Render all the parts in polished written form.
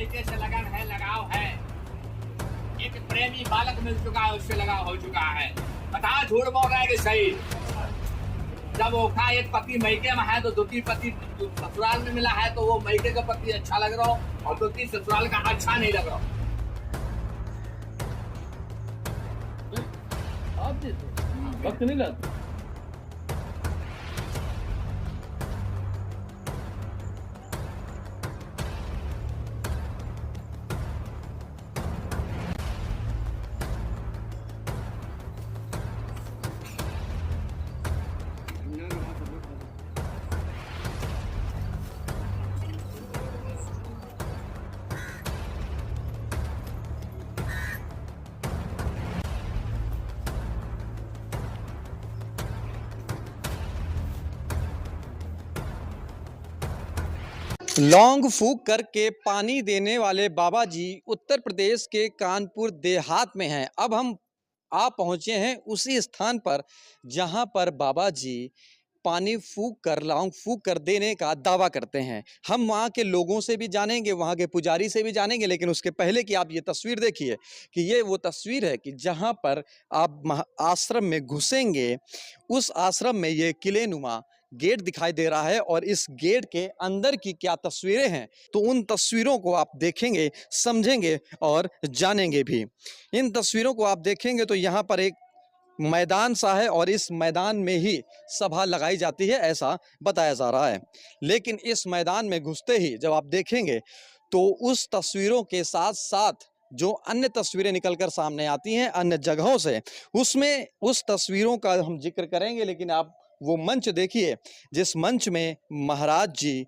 मायके से लगन है, लगाव है। एक प्रेमी बालक मिल चुका है, उससे लगाव हो चुका है। बता झूठ बोल रहा है कि सही? जब ओखा एक पति मायके में है तो दूसरी पति ससुराल में मिला है, तो वो मायके का पति अच्छा लग रहा हो और दूसरी ससुराल का अच्छा नहीं लग रहा हो। आप दे दो, वक्त नहीं लगता। लौंग फूंक करके पानी देने वाले बाबा जी उत्तर प्रदेश के कानपुर देहात में हैं। अब हम पहुंचे हैं उसी स्थान पर जहां पर बाबा जी पानी फूंक कर लौंग फूंक कर देने का दावा करते हैं। हम वहाँ के लोगों से भी जानेंगे, वहाँ के पुजारी से भी जानेंगे, लेकिन उसके पहले कि आप ये तस्वीर देखिए कि ये वो तस्वीर है कि जहाँ पर आप आश्रम में घुसेंगे, उस आश्रम में ये किले नुमा गेट दिखाई दे रहा है और इस गेट के अंदर की क्या तस्वीरें हैं, तो उन तस्वीरों को आप देखेंगे, समझेंगे और जानेंगे भी। इन तस्वीरों को आप देखेंगे तो यहाँ पर एक मैदान सा है और इस मैदान में ही सभा लगाई जाती है, ऐसा बताया जा रहा है। लेकिन इस मैदान में घुसते ही जब आप देखेंगे तो उस तस्वीरों के साथ साथ जो अन्य तस्वीरें निकलकर सामने आती हैं अन्य जगहों से, उसमें उस तस्वीरों का हम जिक्र करेंगे। लेकिन आप वो मंच देखिए जिस मंच में महाराज जी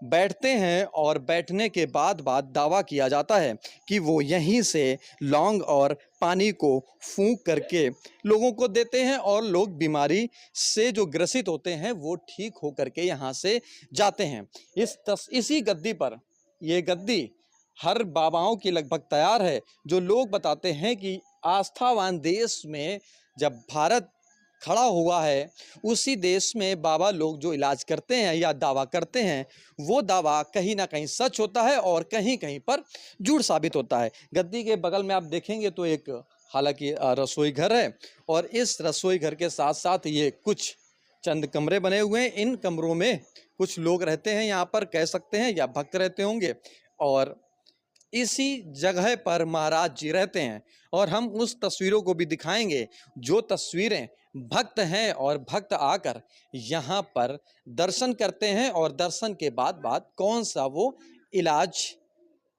बैठते हैं और बैठने के बाद दावा किया जाता है कि वो यहीं से लौंग और पानी को फूंक करके लोगों को देते हैं और लोग बीमारी से जो ग्रसित होते हैं वो ठीक हो करके यहाँ से जाते हैं। इसी गद्दी पर, ये गद्दी हर बाबाओं की लगभग तैयार है। जो लोग बताते हैं कि आस्थावान देश में जब भारत खड़ा हुआ है, उसी देश में बाबा लोग जो इलाज करते हैं या दावा करते हैं, वो दावा कहीं ना कहीं सच होता है और कहीं कहीं पर झूठ साबित होता है। गद्दी के बगल में आप देखेंगे तो एक हालांकि रसोई घर है और इस रसोई घर के साथ साथ ये कुछ चंद कमरे बने हुए हैं। इन कमरों में कुछ लोग रहते हैं, यहाँ पर कह सकते हैं, या भक्त रहते होंगे, और इसी जगह पर महाराज जी रहते हैं। और हम उस तस्वीरों को भी दिखाएंगे जो तस्वीरें भक्त हैं और भक्त आकर यहाँ पर दर्शन करते हैं और दर्शन के बाद कौन सा वो इलाज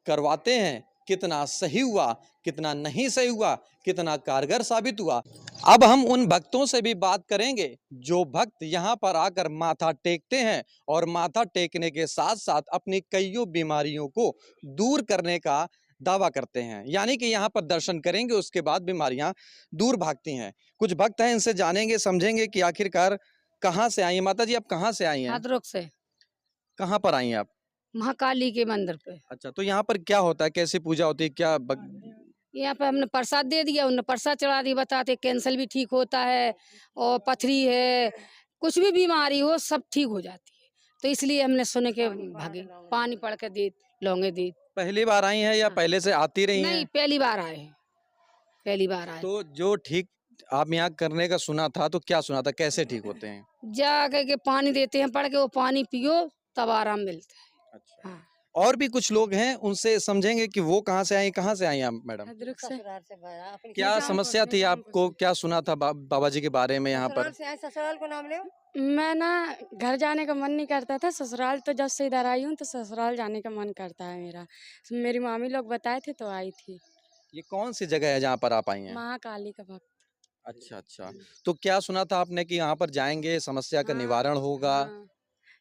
करवाते हैं, कितना सही हुआ, कितना नहीं सही हुआ, कितना कारगर साबित हुआ। अब हम उन भक्तों से भी बात करेंगे जो भक्त यहाँ पर आकर माथा टेकते हैं और माथा टेकने के साथ साथ अपनी कईयों बीमारियों को दूर करने का दावा करते हैं। यानी कि यहाँ पर दर्शन करेंगे, उसके बाद बीमारियां दूर भागती हैं। कुछ भक्त हैं, इनसे जानेंगे, समझेंगे कि आखिरकार कहाँ से आई हैं। माता जी, आप कहाँ से आई हैं? भद्रक से। कहाँ पर आई हैं आप? महाकाली के मंदिर पे। अच्छा, तो यहाँ पर क्या होता है, कैसी पूजा होती है, क्या यहाँ पे हमने प्रसाद दे दिया, उन्होंने प्रसाद चढ़ा दी, बताते कैंसर भी ठीक होता है और पथरी है, कुछ भी बीमारी हो सब ठीक हो जाती है। तो इसलिए हमने सुने के भागे पानी पड़ के दी, लौंगे दी। पहली बार आई हैं या पहले से आती रही हैं? नहीं, पहली बार आए हैं, पहली बार आए। तो जो ठीक आप यहाँ करने का सुना था, तो क्या सुना था, कैसे ठीक होते हैं? जाके के पानी देते हैं, पड़ के वो पानी पियो तब आराम मिलता है। अच्छा। हाँ। और भी कुछ लोग हैं, उनसे समझेंगे कि वो कहाँ से आई, कहाँ से आई आप मैडम? भद्रक से। क्या समस्या थी आपको, क्या सुना था बाबा जी के बारे में यहाँ पर? ससुराल को नाम ले। मैं ना घर जाने का मन नहीं करता था, ससुराल तो जब से इधर आई हूँ तो ससुराल जाने का मन करता है मेरा। मेरी मामी लोग बताए थे तो आई थी। ये कौन सी जगह है जहाँ पर आप आई हैं? महाकाली का भक्त। अच्छा अच्छा, तो क्या सुना था आपने कि यहाँ पर जाएंगे समस्या का निवारण होगा? हाँ,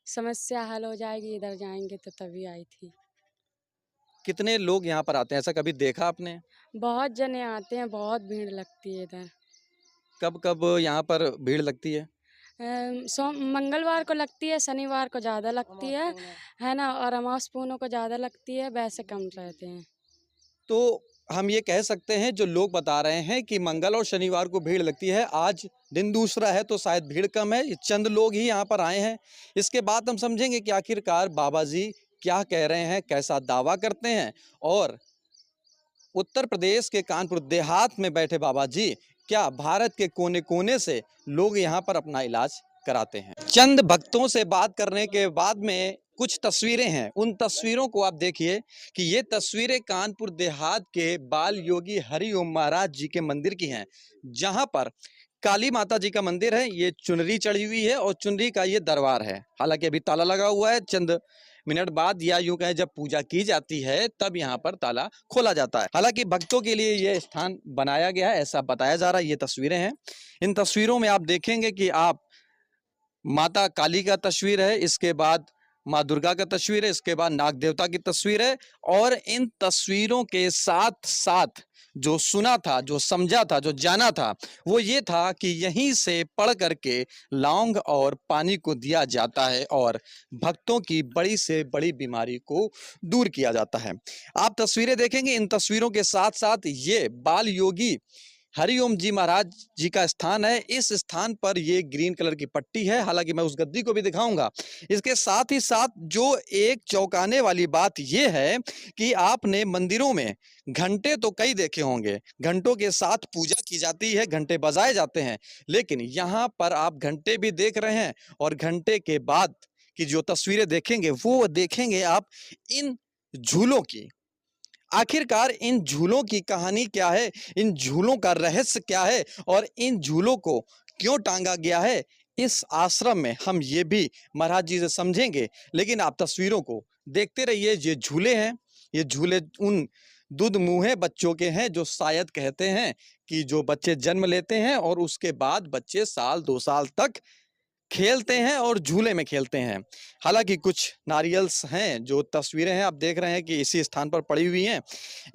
समस्या हल हो जाएगी, इधर जाएंगे तो तभी आई थी। कितने लोग यहाँ पर आते हैं, ऐसा कभी देखा आपने? बहुत जने आते हैं, बहुत भीड़ लगती है इधर। कब कब यहाँ पर भीड़ लगती है? मंगलवार को लगती है, शनिवार को ज़्यादा लगती है ना, और अमावस पूनों को ज़्यादा लगती है, वैसे कम रहते हैं। तो हम ये कह सकते हैं, जो लोग बता रहे हैं कि मंगल और शनिवार को भीड़ लगती है, आज दिन दूसरा है तो शायद भीड़ कम है, चंद लोग ही यहाँ पर आए हैं। इसके बाद हम समझेंगे कि आखिरकार बाबा जी क्या कह रहे हैं, कैसा दावा करते हैं और उत्तर प्रदेश के कानपुर देहात में बैठे बाबा जी क्या भारत के कोने कोने से लोग यहाँ पर अपना इलाज कराते हैं। चंद भक्तों से बात करने के बाद में कुछ तस्वीरें हैं, उन तस्वीरों को आप देखिए कि ये तस्वीरें कानपुर देहात के बाल योगी हरिओम महाराज जी के मंदिर की हैं, जहां पर काली माता जी का मंदिर है। ये चुनरी चढ़ी हुई है और चुनरी का ये दरबार है। हालांकि अभी ताला लगा हुआ है, चंद मिनट बाद या यूं कहें जब पूजा की जाती है तब यहाँ पर ताला खोला जाता है। हालांकि भक्तों के लिए ये स्थान बनाया गया है ऐसा बताया जा रहा है। ये तस्वीरें हैं, इन तस्वीरों में आप देखेंगे कि आप माता काली का तस्वीर है, इसके बाद माँ दुर्गा का तस्वीर है, इसके बाद नाग देवता की तस्वीर है और इन तस्वीरों के साथ साथ जो सुना था, जो समझा था, जो जाना था वो ये था कि यहीं से पढ़ करके लौंग और पानी को दिया जाता है और भक्तों की बड़ी से बड़ी बीमारी को दूर किया जाता है। आप तस्वीरें देखेंगे, इन तस्वीरों के साथ साथ ये बाल योगी हरिओम जी महाराज जी का स्थान है। इस स्थान पर ये ग्रीन कलर की पट्टी है, हालांकि मैं उस गद्दी को भी दिखाऊंगा। इसके साथ ही साथ जो एक चौंकाने वाली बात ये है कि आपने मंदिरों में घंटे तो कई देखे होंगे, घंटों के साथ पूजा की जाती है, घंटे बजाए जाते हैं, लेकिन यहाँ पर आप घंटे भी देख रहे हैं और घंटे के बाद की जो तस्वीरें देखेंगे वो देखेंगे आप इन झूलों की। आखिरकार इन झूलों की कहानी क्या है, इन झूलों का रहस्य क्या है और इन झूलों को क्यों टांगा गया है, इस आश्रम में हम ये भी महाराज जी से समझेंगे। लेकिन आप तस्वीरों को देखते रहिए। ये झूले हैं, ये झूले उन दूध मुँहे बच्चों के हैं जो शायद कहते हैं कि जो बच्चे जन्म लेते हैं और उसके बाद बच्चे साल 2 साल तक खेलते हैं और झूले में खेलते हैं। हालांकि कुछ नारियल्स हैं, जो तस्वीरें हैं आप देख रहे हैं कि इसी स्थान पर पड़ी हुई हैं।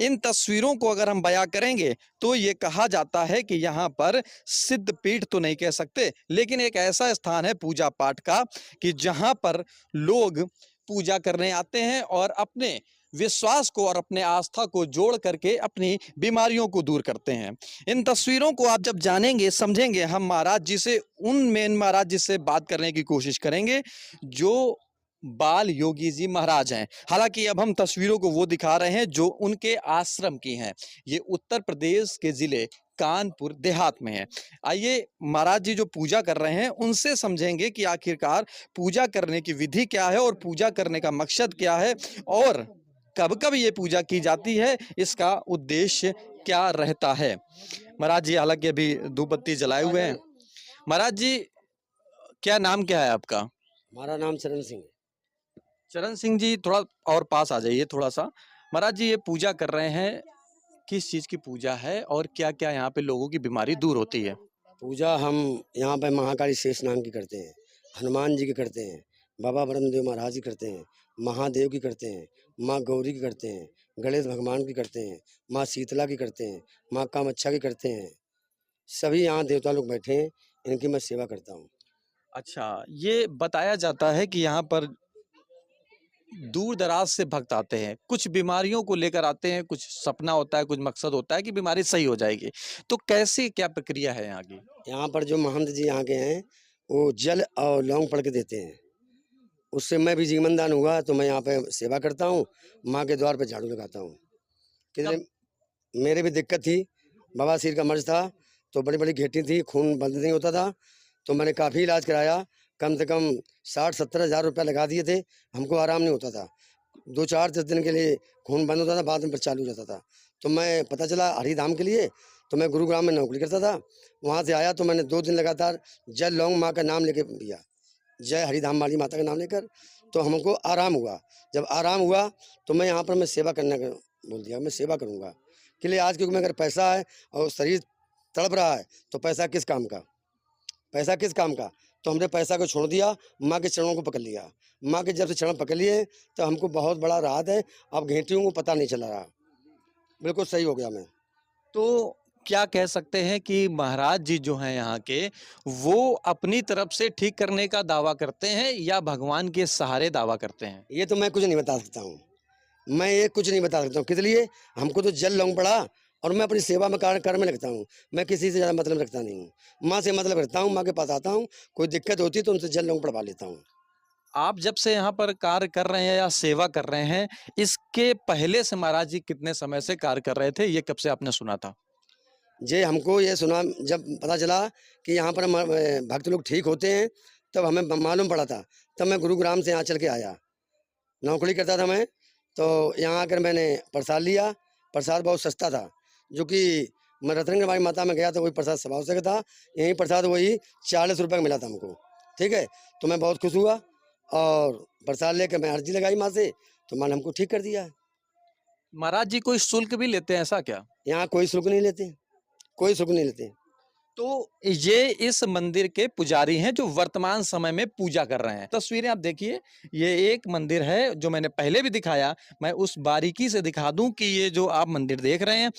इन तस्वीरों को अगर हम बयां करेंगे तो ये कहा जाता है कि यहाँ पर सिद्ध पीठ तो नहीं कह सकते, लेकिन एक ऐसा स्थान है पूजा पाठ का कि जहाँ पर लोग पूजा करने आते हैं और अपने विश्वास को और अपने आस्था को जोड़ करके अपनी बीमारियों को दूर करते हैं। इन तस्वीरों को आप जब जानेंगे, समझेंगे, हम महाराज जी से, उन मेन महाराज जी से बात करने की कोशिश करेंगे जो बाल योगी जी महाराज हैं। हालांकि अब हम तस्वीरों को वो दिखा रहे हैं जो उनके आश्रम की हैं। ये उत्तर प्रदेश के जिले कानपुर देहात में है। आइए महाराज जी जो पूजा कर रहे हैं उनसे समझेंगे कि आखिरकार पूजा करने की विधि क्या है और पूजा करने का मकसद क्या है और कब कब ये पूजा की जाती है, इसका उद्देश्य क्या रहता है। महाराज जी हालांकि अभी धूपबत्ती जलाए हुए हैं। महाराज जी क्या नाम क्या है आपका? हमारा नाम चरण सिंह है। चरण सिंह जी थोड़ा और पास आ जाइए थोड़ा सा। महाराज जी ये पूजा कर रहे हैं, किस चीज की पूजा है और क्या क्या यहाँ पे लोगों की बीमारी दूर होती है? पूजा हम यहाँ पे महाकाली शेष नाम की करते हैं, हनुमान जी की करते हैं, बाबा ब्रह्मदेव महाराज की करते हैं, महादेव की करते हैं, माँ गौरी की करते हैं, गणेश भगवान की करते हैं, माँ शीतला की करते हैं, माँ कामाक्षा की करते हैं। सभी यहाँ देवता लोग बैठे हैं, इनकी मैं सेवा करता हूँ। अच्छा, ये बताया जाता है कि यहाँ पर दूर दराज से भक्त आते हैं, कुछ बीमारियों को लेकर आते हैं, कुछ सपना होता है, कुछ मकसद होता है कि बीमारी सही हो जाएगी, तो कैसी क्या प्रक्रिया है यहाँ की? यहाँ पर जो महंत जी यहाँ के हैं वो जल और लौंग पढ़ के देते हैं। उससे मैं भी जीवनदान हुआ तो मैं यहाँ पे सेवा करता हूँ, माँ के द्वार पे झाड़ू लगाता हूँ। किसी मेरे भी दिक्कत थी, बवासीर का मर्ज था, तो बड़ी बड़ी घेटी थी, खून बंद नहीं होता था, तो मैंने काफ़ी इलाज कराया, कम से कम 60-70 हज़ार रुपये लगा दिए थे, हमको आराम नहीं होता था। 2-4 दिन के लिए खून बंद होता था, बाद में फिर चालू हो जाता था। तो मैं पता चला हरिधाम के लिए, तो मैं गुरुग्राम में नौकरी करता था, वहाँ से आया तो मैंने 2 दिन लगातार जल लौंग माँ का नाम लेके पिया, जय हरिधाम वाली माता का नाम लेकर, तो हमको आराम हुआ। जब आराम हुआ तो मैं यहाँ पर मैं सेवा करने का बोल दिया, मैं सेवा करूँगा के लिए। आज क्योंकि अगर पैसा है और शरीर तड़प रहा है तो पैसा किस काम का, पैसा किस काम का। तो हमने पैसा को छोड़ दिया, माँ के चरणों को पकड़ लिया। माँ के जब से चरण पकड़ लिए तो हमको बहुत बड़ा राहत है। अब घेंटियों को पता नहीं चला रहा, बिल्कुल सही हो गया मैं। तो क्या कह सकते हैं कि महाराज जी जो हैं यहाँ के, वो अपनी तरफ से ठीक करने का दावा करते हैं या भगवान के सहारे दावा करते हैं? ये तो मैं कुछ नहीं बता सकता हूँ, मैं ये कुछ नहीं बता सकता हूँ। किस लिए? हमको तो जल लौंग पड़ा और मैं अपनी सेवा में कार्य में लगता हूँ। मैं किसी से ज़्यादा मतलब रखता नहीं हूँ, माँ से मतलब रखता हूँ, माँ के पास आता हूँ, कोई दिक्कत होती है तो उनसे जल लौंग पड़वा लेता हूँ। आप जब से यहाँ पर कार्य कर रहे हैं या सेवा कर रहे हैं, इसके पहले से महाराज जी कितने समय से कार्य कर रहे थे? ये कब से आपने सुना था? जे हमको ये सुना जब पता चला कि यहाँ पर भक्त लोग ठीक होते हैं, तब हमें मालूम पड़ा था। तब मैं गुरुग्राम से यहाँ चल के आया, नौकरी करता था मैं, तो यहाँ आकर मैंने प्रसाद लिया। प्रसाद बहुत सस्ता था, जो कि मैं रतनगढ़ माता में गया तो वही प्रसाद स्वभाव से था, यही प्रसाद वही 40 रुपये का मिला था हमको। ठीक है, तो मैं बहुत खुश हुआ और प्रसाद लेकर मैं अर्जी लगाई माँ से, तो माँ ने हमको ठीक कर दिया। महाराज जी कोई शुल्क भी लेते हैं ऐसा क्या? यहाँ कोई शुल्क नहीं लेते, कोई शुल्क नहीं लेते। तो ये इस मंदिर के पुजारी हैं जो वर्तमान समय में पूजा कर रहे हैं। तस्वीरें आप देखिए, ये एक मंदिर है जो मैंने पहले भी दिखाया। मैं उस बारीकी से दिखा दूं कि ये जो आप मंदिर देख रहे हैं,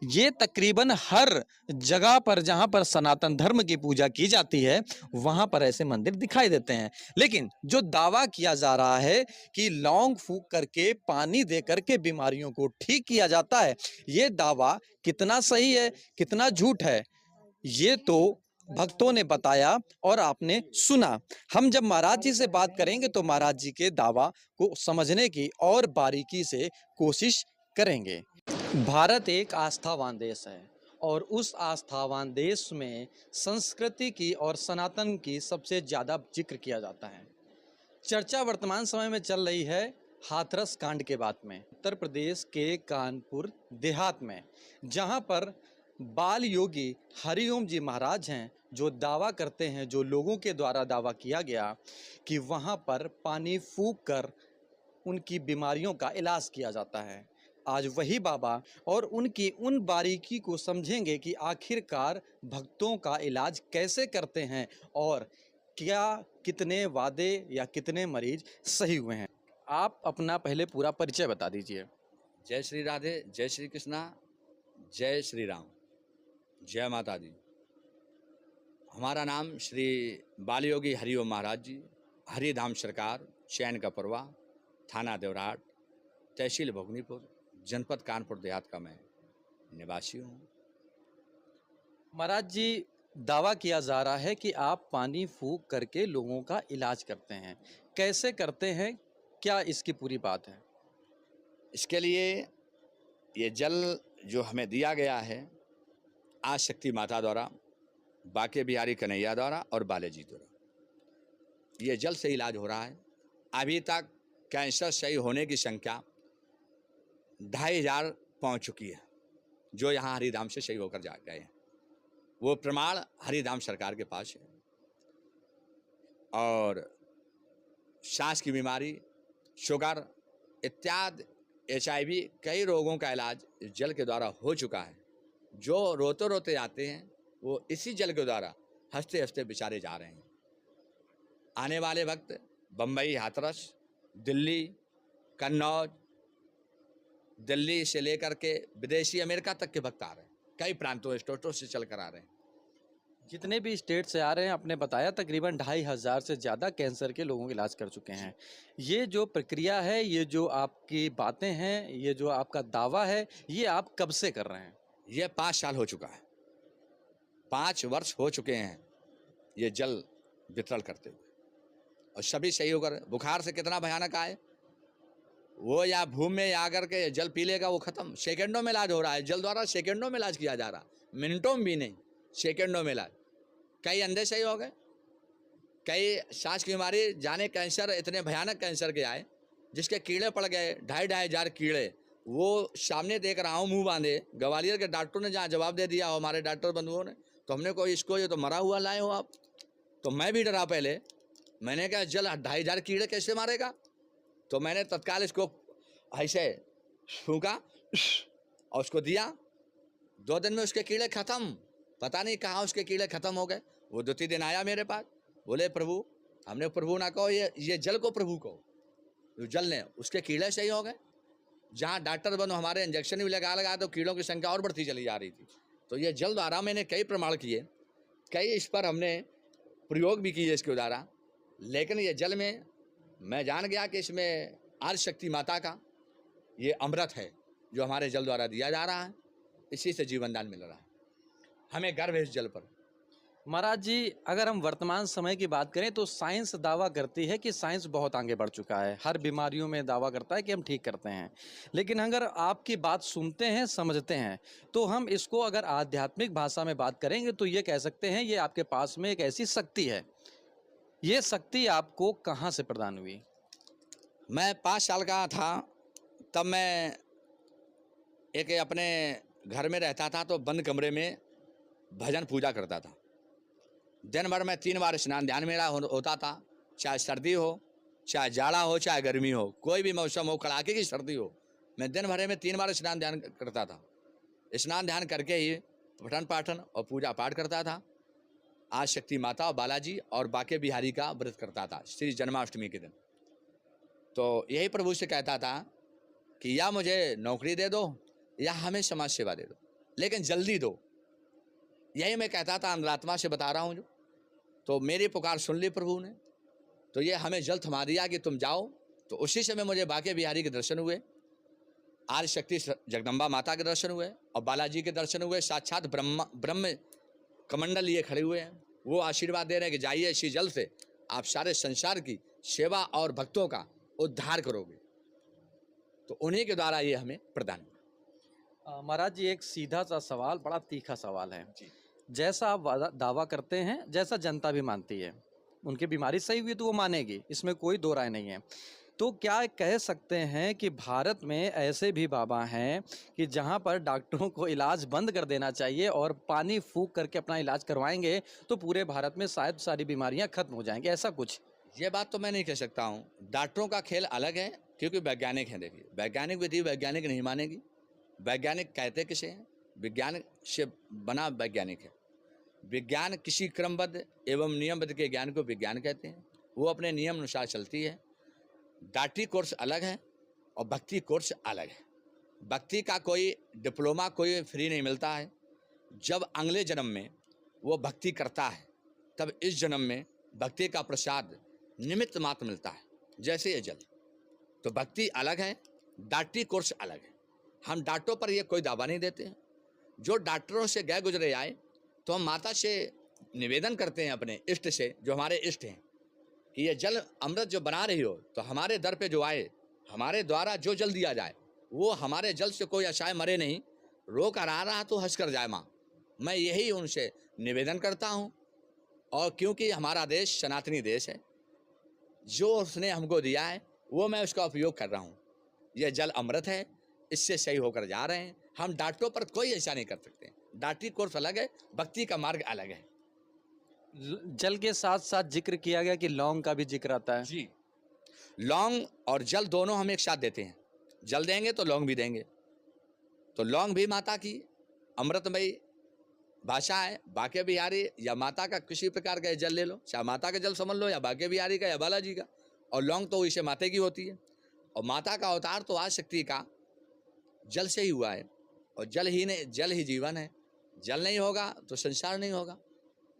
ये तकरीबन हर जगह पर जहां पर सनातन धर्म की पूजा की जाती है, वहां पर ऐसे मंदिर दिखाई देते हैं। लेकिन जो दावा किया जा रहा है कि लौंग फूंक करके, पानी दे करके बीमारियों को ठीक किया जाता है, ये दावा कितना सही है, कितना झूठ है, ये तो भक्तों ने बताया और आपने सुना। हम जब महाराज जी से बात करेंगे तो महाराज जी के दावा को समझने की और बारीकी से कोशिश करेंगे। भारत एक आस्थावान देश है और उस आस्थावान देश में संस्कृति की और सनातन की सबसे ज़्यादा जिक्र किया जाता है। चर्चा वर्तमान समय में चल रही है हाथरस कांड के बाद में, उत्तर प्रदेश के कानपुर देहात में, जहां पर बाल योगी हरिओम जी महाराज हैं, जो दावा करते हैं, जो लोगों के द्वारा दावा किया गया कि वहां पर पानी फूंक कर उनकी बीमारियों का इलाज किया जाता है। आज वही बाबा और उनकी उन बारीकी को समझेंगे कि आखिरकार भक्तों का इलाज कैसे करते हैं और क्या कितने वादे या कितने मरीज सही हुए हैं। आप अपना पहले पूरा परिचय बता दीजिए। जय श्री राधे, जय श्री कृष्णा, जय श्री राम, जय माता दी। हमारा नाम श्री बाल योगी हरिओम महाराज जी, हरिधाम सरकार, चैन का परवा, थाना देवराट, तहसील भोगनीपुर, जनपद कानपुर देहात का मैं निवासी हूँ। महाराज जी, दावा किया जा रहा है कि आप पानी फूंक करके लोगों का इलाज करते हैं, कैसे करते हैं, क्या इसकी पूरी बात है? इसके लिए ये जल जो हमें दिया गया है आज शक्ति माता द्वारा, बाके बिहारी कन्हैया द्वारा और बालाजी द्वारा, ये जल से इलाज हो रहा है। अभी तक कैंसर सही होने की संख्या 2500 पहुँच चुकी है, जो यहाँ हरिधाम से सही होकर जा गए हैं। वो प्रमाण हरिधाम सरकार के पास है। और सांस की बीमारी, शुगर इत्यादि, HIV, कई रोगों का इलाज इस जल के द्वारा हो चुका है। जो रोते रोते आते हैं वो इसी जल के द्वारा हंसते हंसते बेचारे जा रहे हैं। आने वाले वक्त बम्बई, हाथरस, दिल्ली, कन्नौज, दिल्ली से लेकर के विदेशी अमेरिका तक के भक्त आ रहे हैं। कई प्रांतों स्टेटों से चल कर आ रहे हैं। जितने भी स्टेट से आ रहे हैं, आपने बताया तकरीबन 2500 से ज़्यादा कैंसर के लोगों का इलाज कर चुके हैं। ये जो प्रक्रिया है, ये जो आपकी बातें हैं, ये जो आपका दावा है, ये आप कब से कर रहे हैं? ये 5 साल हो चुका है, 5 वर्ष हो चुके हैं ये जल वितरण करते हुए, और सभी सही होकर, बुखार से कितना भयानक आए वो या भूमि में आकर के जल पी लेगा, वो खत्म। सेकंडों में इलाज हो रहा है, जल द्वारा सेकंडों में इलाज किया जा रहा, मिनटों में भी नहीं, सेकंडों में इलाज। कई अंधे सही हो गए, कई सांस की बीमारी, जाने कैंसर इतने भयानक कैंसर के आए जिसके कीड़े पड़ गए, 2500 कीड़े। वो सामने देख रहा हूँ, मुंह बांधे। ग्वालियर के डॉक्टरों ने जहाँ जवाब दे दिया, हमारे डॉक्टर बंधुओं ने, तो हमने कहा इसको ये तो मरा हुआ लाए हो आप। तो मैं भी डरा पहले, मैंने कहा जल 2500 कीड़े कैसे मारेगा। तो मैंने तत्काल इसको ऐसे फूंका और उसको दिया। 2 दिन में उसके कीड़े खत्म, पता नहीं कहाँ उसके कीड़े खत्म हो गए। वो 2-3 दिन आया मेरे पास, बोले प्रभु, हमने प्रभु ना कहो, ये जल को प्रभु कहो। जो जल ने उसके कीड़े सही हो गए। जहाँ डॉक्टर बनो हमारे इंजेक्शन भी लगा तो कीड़ों की संख्या और बढ़ती चली जा रही थी। तो ये जल द्वारा मैंने कई प्रमाण किए, कई इस पर हमने प्रयोग भी किए इसके द्वारा। लेकिन ये जल में मैं जान गया कि इसमें आदि शक्ति माता का ये अमृत है जो हमारे जल द्वारा दिया जा रहा है। इसी से जीवन दान मिल रहा है। हमें गर्व है इस जल पर। महाराज जी, अगर हम वर्तमान समय की बात करें तो साइंस दावा करती है कि साइंस बहुत आगे बढ़ चुका है, हर बीमारियों में दावा करता है कि हम ठीक करते हैं। लेकिन अगर आपकी बात सुनते हैं, समझते हैं, तो हम इसको अगर आध्यात्मिक भाषा में बात करेंगे तो ये कह सकते हैं ये आपके पास में एक ऐसी शक्ति है। ये शक्ति आपको कहाँ से प्रदान हुई? मैं 5 साल का था तब मैं एक अपने घर में रहता था, तो बंद कमरे में भजन पूजा करता था। दिन भर में 3 बार स्नान ध्यान मेरा होता था, चाहे सर्दी हो, चाहे जाड़ा हो, चाहे गर्मी हो, कोई भी मौसम हो, कड़ाके की सर्दी हो, मैं दिन भर में 3 बार स्नान ध्यान करता था। स्नान ध्यान करके ही पठन पाठन और पूजा पाठ करता था। आज शक्ति माता और बालाजी और बाके बिहारी का व्रत करता था श्री जन्माष्टमी के दिन। तो यही प्रभु से कहता था कि या मुझे नौकरी दे दो या हमें समाज सेवा दे दो, लेकिन जल्दी दो। यही मैं कहता था, अंतरात्मा से बता रहा हूँ जो। तो मेरी पुकार सुन ली प्रभु ने, तो ये हमें जल थमा दिया कि तुम जाओ। तो उसी समय मुझे बाके बिहारी के दर्शन हुए, आदि शक्ति जगदम्बा माता के दर्शन हुए और बालाजी के दर्शन हुए। साक्षात ब्रह्म कमंडल लिए खड़े हुए हैं, वो आशीर्वाद दे रहे हैं कि जाइए इसी जल से आप सारे संसार की सेवा और भक्तों का उद्धार करोगे। तो उन्हीं के द्वारा ये हमें प्रदान हुआ। महाराज जी, एक सीधा सा सवाल, बड़ा तीखा सवाल है। जैसा आप दावा करते हैं, जैसा जनता भी मानती है, उनकी बीमारी सही हुई तो वो मानेगी, इसमें कोई दो राय नहीं है। तो क्या कह सकते हैं कि भारत में ऐसे भी बाबा हैं कि जहां पर डॉक्टरों को इलाज बंद कर देना चाहिए और पानी फूंक करके अपना इलाज करवाएंगे तो पूरे भारत में शायद सारी बीमारियां खत्म हो जाएंगी, ऐसा कुछ? ये बात तो मैं नहीं कह सकता हूँ। डॉक्टरों का खेल अलग है, क्योंकि वैज्ञानिक हैं। देखिए, वैज्ञानिक विधि वैज्ञानिक नहीं मानेगी। वैज्ञानिक कहते किसे हैं? विज्ञान से बना वैज्ञानिक है। विज्ञान किसी क्रमबद्ध एवं नियमबद्ध के ज्ञान को विज्ञान कहते हैं, वो अपने नियम अनुसार चलती है। डॉक्टरी कोर्स अलग है और भक्ति कोर्स अलग है। भक्ति का कोई डिप्लोमा कोई फ्री नहीं मिलता है। जब अगले जन्म में वो भक्ति करता है, तब इस जन्म में भक्ति का प्रसाद निमित्त मात्र मिलता है, जैसे ये जल। तो भक्ति अलग है, डॉक्टरी कोर्स अलग है। हम डॉक्टरों पर ये कोई दावा नहीं देते हैं। जो डॉक्टरों से गए गुजरे आए, तो हम माता से निवेदन करते हैं अपने इष्ट से, जो हमारे इष्ट हैं, कि ये जल अमृत जो बना रही हो, तो हमारे दर पे जो आए, हमारे द्वारा जो जल दिया जाए, वो हमारे जल से कोई अशाय मरे नहीं, रो कर आ रहा तो हंस कर जाए माँ। मैं यही उनसे निवेदन करता हूँ। और क्योंकि हमारा देश सनातनी देश है, जो उसने हमको दिया है वो मैं उसका उपयोग कर रहा हूँ। यह जल अमृत है, इससे सही होकर जा रहे हैं। हम डॉक्टरों पर कोई ऐसा नहीं कर सकते। डॉक्टरी कोर्स अलग है, भक्ति का मार्ग अलग है। जल के साथ साथ जिक्र किया गया कि लौंग का भी जिक्र आता है। जी, लौंग और जल दोनों हम एक साथ देते हैं। जल देंगे तो लौंग भी देंगे। तो लौंग भी माता की अमृतमयी भाषा है। बाके बिहारी या माता का किसी प्रकार का जल ले लो, चाहे माता का जल समझ लो या बाके बिहारी का या बालाजी का। और लौंग तो इसे माता की होती है। और माता का अवतार तो आदिशक्ति का जल से ही हुआ है। और जल ही जीवन है। जल नहीं होगा तो संसार नहीं होगा।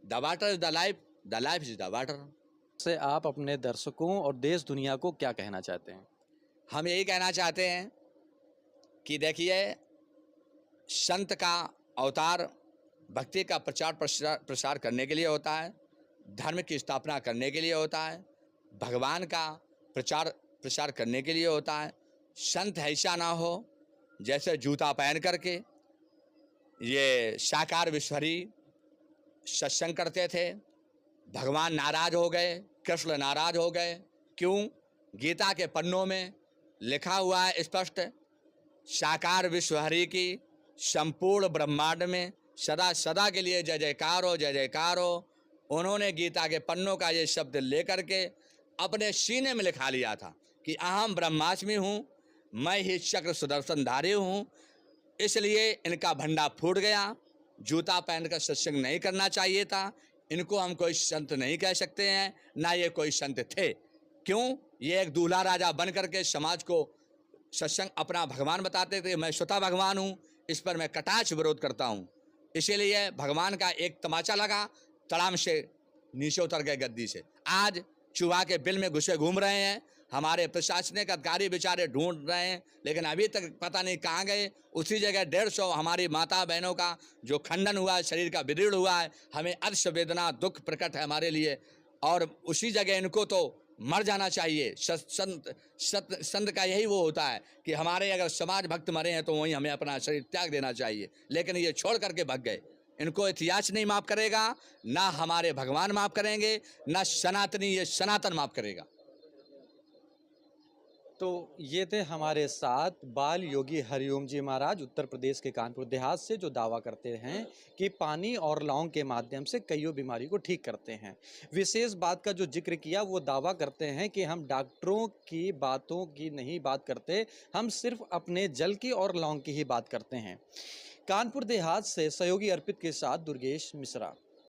The water is the life is the water. से आप अपने दर्शकों और देश दुनिया को क्या कहना चाहते हैं? हम यही कहना चाहते हैं कि देखिए, संत का अवतार भक्ति का प्रचार प्रसार करने के लिए होता है, धर्म की स्थापना करने के लिए होता है, भगवान का प्रचार प्रसार करने के लिए होता है। संत ऐसा ना हो जैसे जूता पहन करके ये साकार विश्वरी सत्संग करते थे। भगवान नाराज हो गए, कृष्ण नाराज हो गए। क्यों? गीता के पन्नों में लिखा हुआ है स्पष्ट, साकार विश्वहरि की संपूर्ण ब्रह्मांड में सदा सदा के लिए जय जयकार हो, जय जयकार हो। उन्होंने गीता के पन्नों का ये शब्द लेकर के अपने सीने में लिखा लिया था कि अहम ब्रह्मास्मि हूँ, मैं ही चक्र सुदर्शनधारी हूँ। इसलिए इनका भंडा फूट गया। जूता पहनकर सत्संग नहीं करना चाहिए था। इनको हम कोई संत नहीं कह सकते हैं, ना ये कोई संत थे। क्यों? ये एक दूल्हा राजा बन करके समाज को सत्संग अपना भगवान बताते थे। मैं स्वतः भगवान हूँ, इस पर मैं कटाक्ष विरोध करता हूँ। इसीलिए भगवान का एक तमाचा लगा, तड़ाम से नीचे उतर गए गद्दी से। आज चूहा के बिल में घुसे घूम रहे हैं हमारे प्रशासनिक अधिकारी बेचारे ढूंढ रहे हैं, लेकिन अभी तक पता नहीं कहाँ गए। उसी जगह 150 हमारी माता बहनों का जो खंडन हुआ है, शरीर का विदीर्ण हुआ है, हमें अतिशय वेदना दुख प्रकट है हमारे लिए। और उसी जगह इनको तो मर जाना चाहिए। संत का यही वो होता है कि हमारे अगर समाज भक्त मरे हैं तो वहीं हमें अपना शरीर त्याग देना चाहिए, लेकिन ये छोड़ करके भाग गए। इनको इतिहास नहीं माफ़ करेगा, ना हमारे भगवान माफ़ करेंगे, ना सनातनी ये सनातन माफ़ करेगा। तो ये थे हमारे साथ बाल योगी हरिओम जी महाराज उत्तर प्रदेश के कानपुर देहात से, जो दावा करते हैं कि पानी और लौंग के माध्यम से कईयों बीमारी को ठीक करते हैं। विशेष बात का जो जिक्र किया, वो दावा करते हैं कि हम डॉक्टरों की बातों की नहीं बात करते, हम सिर्फ अपने जल की और लौंग की ही बात करते हैं। कानपुर देहात से सहयोगी अर्पित के साथ दुर्गेश मिश्रा।